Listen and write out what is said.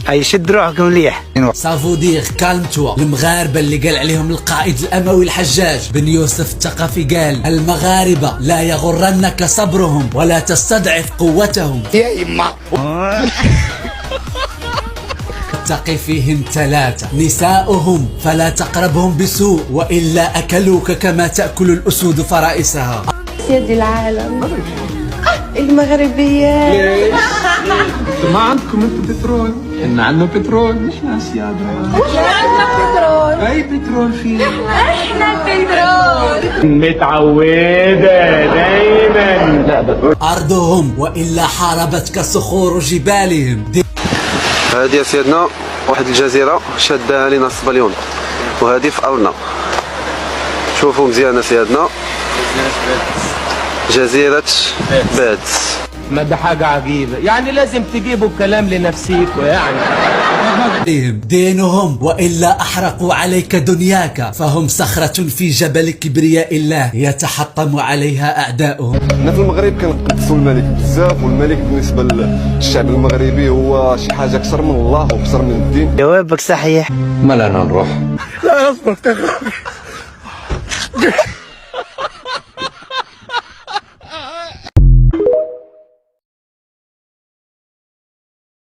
اي شد روحكم مليح. سافو دير كالم توا. المغاربة اللي قال عليهم القائد الأموي الحجاج بن يوسف الثقفي قال: المغاربة لا يغرنك صبرهم ولا تستضعف قوتهم. يا يما اتق فيهم ثلاثة: نساؤهم فلا تقربهم بسوء وإلا أكلوك كما تأكل الأسود فرائسها. سيد العالم المغربيات ما عندكم انتم بترول؟ احنا عندنا بترول مش ناس يا عندنا بترول. اي بترول فيه؟ احنا بترول. متعودة دايما. أرضهم وإلا حاربتك صخور جبالهم. هذه يا سيدنا واحد الجزيرة شادها لنا الصبليون، وهذه في أرضنا. شوفوا مزيان سيدنا، جزيرة بادس. ما ده حاجة عجيبة، يعني لازم تجيبوا الكلام لنفسيكوا يعني. دينهم وإلا أحرقوا عليك دنياك، فهم صخرة في جبل كبرياء الله يتحطم عليها أعداؤهم. حنا في المغرب كنقدسوا الملك بزاف، والملك بالنسبة للشعب المغربي هو شي حاجة أكثر من الله وأكثر من الدين. جوابك صحيح. ما لنا نروح. لا اصبر